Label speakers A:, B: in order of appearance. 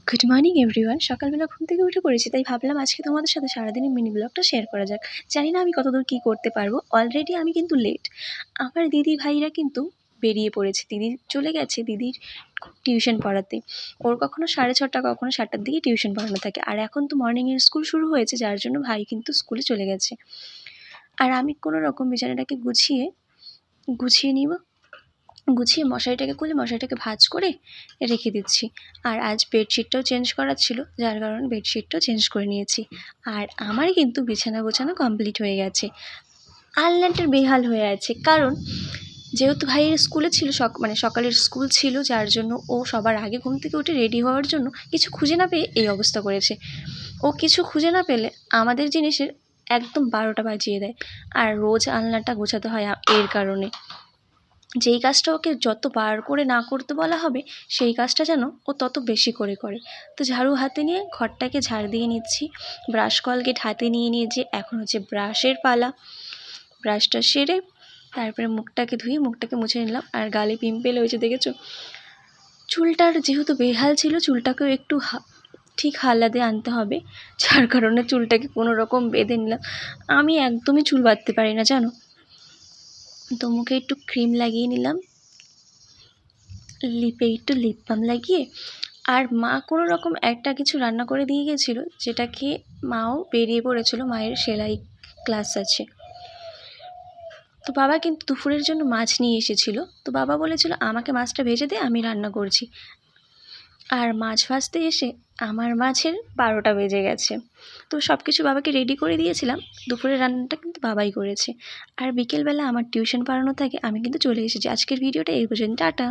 A: Good morning everyone. সকালবেলা ঘুম থেকে উঠে পড়েছি, তাই ভাবলাম আজকে তোমাদের সাথে সারাদিনের মিনি ব্লগটা শেয়ার করা যাক। জানি না আমি কতদূর কী করতে পারবো। অলরেডি আমি কিন্তু লেট। আমার দিদি ভাইরা কিন্তু বেরিয়ে পড়েছে। দিদি চলে গেছে দিদির টিউশন পড়াতে। ওর কখনো 6:30 কখনো 7টার দিকে টিউশন পড়ানো থাকে। আর এখন তো মর্নিংয়ের স্কুল শুরু হয়েছে, যার জন্য ভাই কিন্তু স্কুলে চলে গেছে। আর আমি কোনো রকম বিছানাটাকে গুছিয়ে নিব, গুছিয়ে মশারিটাকে খুলে মশারিটাকে ভাঁজ করে রেখে দিচ্ছি। আর আজ বেডশিটটাও চেঞ্জ করার ছিল, যার কারণে বেডশিটটাও চেঞ্জ করে নিয়েছি। আর আমার কিন্তু বিছানা গোছানো কমপ্লিট হয়ে গেছে। আলনাটা বেহাল হয়ে আছে, কারণ যেহেতু ভাইয়ের স্কুলে ছিল সকালের স্কুল ছিল, যার জন্য ও সবার আগে ঘুম থেকে উঠে রেডি হওয়ার জন্য কিছু খুঁজে না পেয়ে এই অবস্থা করেছে। ও কিছু খুঁজে না পেলে আমাদের জিনিসের একদম 12টা বাজিয়ে দেয়। আর রোজ আলনাটা গোছাতে হয় এর কারণে। যেই কাজটা ওকে যত বার করে না করতে বলা হবে, সেই কাজটা যেন ও তত বেশি করে করে। তো ঝাড়ু হাতে নিয়ে ঘরটাকে ঝাড় দিয়ে নিচ্ছি। ব্রাশ কলগেট হাতে নিয়ে নিয়েছি, এখন হচ্ছে ব্রাশের পালা। ব্রাশটা সেরে তারপরে মুখটাকে ধুয়ে মুখটাকে মুছে নিলাম। আর গালে পিম্পল হয়েছে দেখেছো। চুলটার যেহেতু বেহাল ছিল, চুলটাকেও একটু ঠিক হালাতে আনতে হবে, যার কারণে চুলটাকে কোনো রকম বেঁধে নিলাম। আমি একদমই চুল বাঁধতে পারি না জানো। তো মুখে একটু ক্রিম লাগিয়ে নিলাম, লিপে একটু লিপ বাম লাগিয়ে। আর মা কোনো রকম একটা কিছু রান্না করে দিয়ে গেছিলো, যেটা খেয়ে মাও বেরিয়ে পড়েছিল। মায়ের সেলাই ক্লাস আছে। তো বাবা কিন্তু দুপুরের জন্য মাছ নিয়ে এসেছিলো। তো বাবা বলেছিল আমাকে মাছটা ভেজে দে, আমি রান্না করছি। আর মাছ ভাজতে এসে আমার মাছের 12টা বেজে গেছে। তো সব কিছু বাবাকে রেডি করে দিয়েছিলাম। দুপুরের রান্নাটা কিন্তু বাবাই করেছে। আর বিকেলবেলা আমার টিউশন পড়ানো থাকে, আমি কিন্তু চলে এসেছি। আজকের ভিডিওটা এই পর্যন্ত, টাটা।